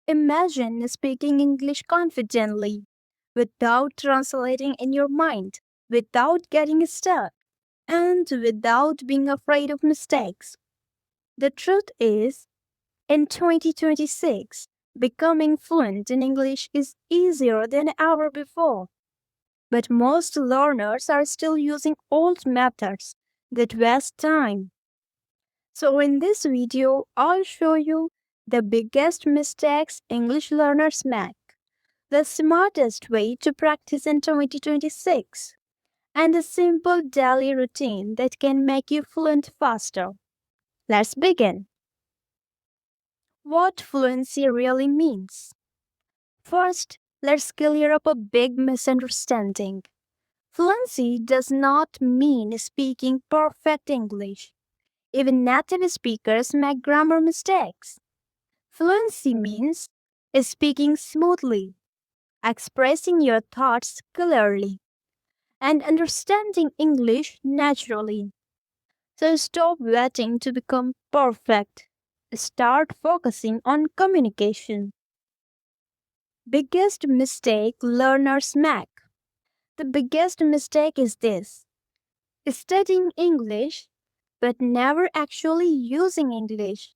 Imagine speaking English confidently, without translating in your mind, without getting stuck, and without being afraid of mistakes. The truth is, in 2026, becoming fluent in English is easier than ever before. But most learners are still using old methods that waste time. So, in this video, I'll show you the biggest mistakes English learners make, the smartest way to practice in 2026, and a simple daily routine that can make you fluent faster. Let's begin. What fluency really means. First, let's clear up a big misunderstanding. Fluency does not mean speaking perfect English. Even native speakers make grammar mistakes. Fluency means speaking smoothly, expressing your thoughts clearly, and understanding English naturally. So stop waiting to become perfect. Start focusing on communication. Biggest mistake learners make. The biggest mistake is this: studying English but never actually using English.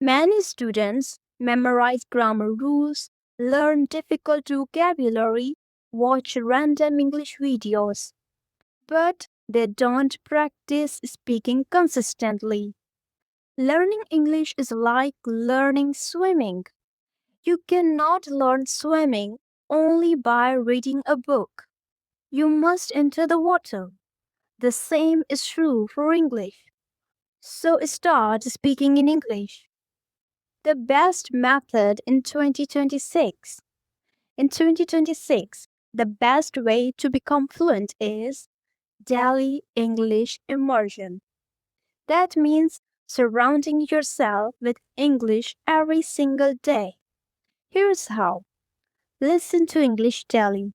Many students memorize grammar rules, learn difficult vocabulary, watch random English videos, but they don't practice speaking consistently. Learning English is like learning swimming. You cannot learn swimming only by reading a book. You must enter the water. The same is true for English. So start speaking in English. The best method in 2026. In 2026, the best way to become fluent is daily English immersion. That means surrounding yourself with English every single day. Here's how. Listen to English daily.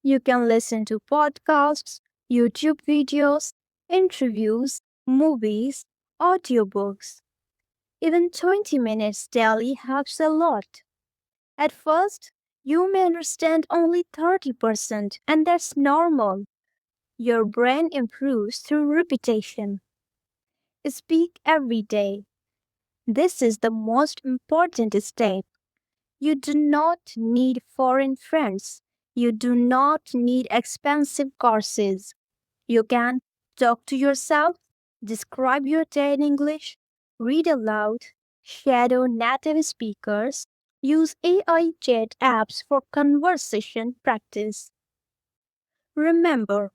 You can listen to podcasts, YouTube videos, interviews, movies, audiobooks. Even 20 minutes daily helps a lot. At first, you may understand only 30%, and that's normal. Your brain improves through repetition. Speak every day. This is the most important step. You do not need foreign friends. You do not need expensive courses. You can talk to yourself, describe your day in English, read aloud, shadow native speakers, use AI chat apps for conversation practice. Remember,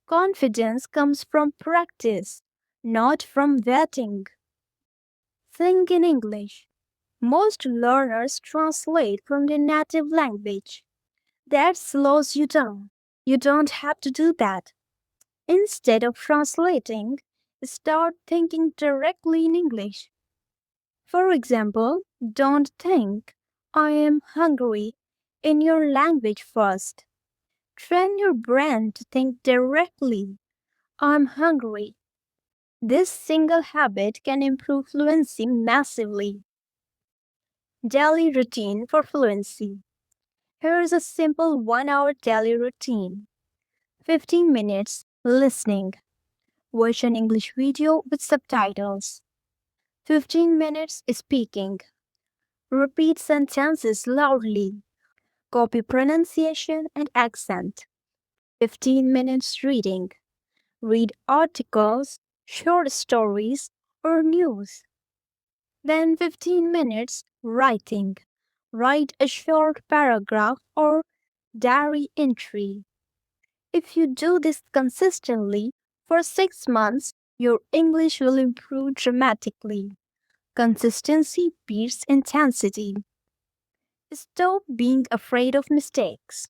confidence comes from practice, not from waiting. Think in English. Most learners translate from their native language. That slows you down. You don't have to do that. Instead of translating, start thinking directly in English. For example, don't think, I am hungry in your language first. Train your brain to think directly, I'm hungry. This single habit can improve fluency massively. Daily routine for fluency. Here is a simple 1 hour daily routine. 15 minutes listening. Watch an English video with subtitles. 15 minutes speaking. Repeat sentences loudly. Copy pronunciation and accent. 15 minutes reading. Read articles, short stories, or news. Then 15 minutes writing. Write a short paragraph or diary entry. If you do this consistently for 6 months, your English will improve dramatically. Consistency beats intensity. Stop being afraid of mistakes.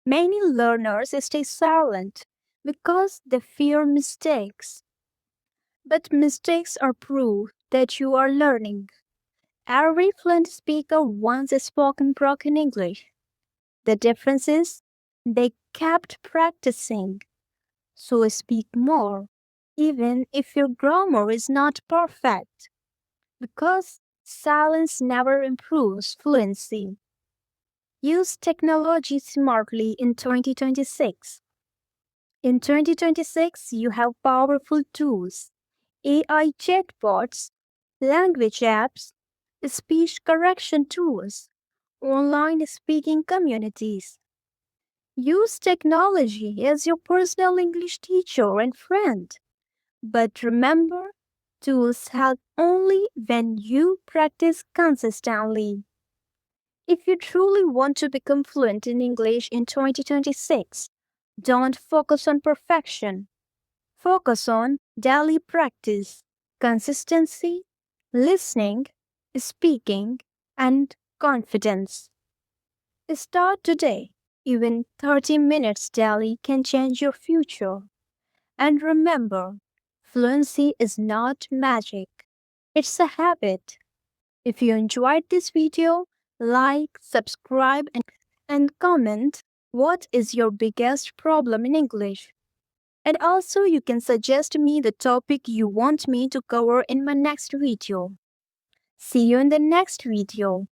Many learners stay silent because they fear mistakes. But mistakes are proof that you are learning. Every fluent speaker once spoken broken English. The difference is they kept practicing. So speak more, even if your grammar is not perfect. Because Silence never improves fluency. Use technology smartly in 2026. In 2026, you have powerful tools, AI chatbots, language apps, speech correction tools, online speaking communities. Use technology as your personal English teacher and friend. But remember, tools help only when you practice consistently. If you truly want to become fluent in English in 2026, don't focus on perfection. Focus on daily practice, consistency, listening, speaking, and confidence. Start today. Even 30 minutes daily can change your future. And remember, fluency is not magic, it's a habit. If you enjoyed this video, like, subscribe, and comment what is your biggest problem in English. And also, you can suggest me the topic you want me to cover in my next video. See you in the next video.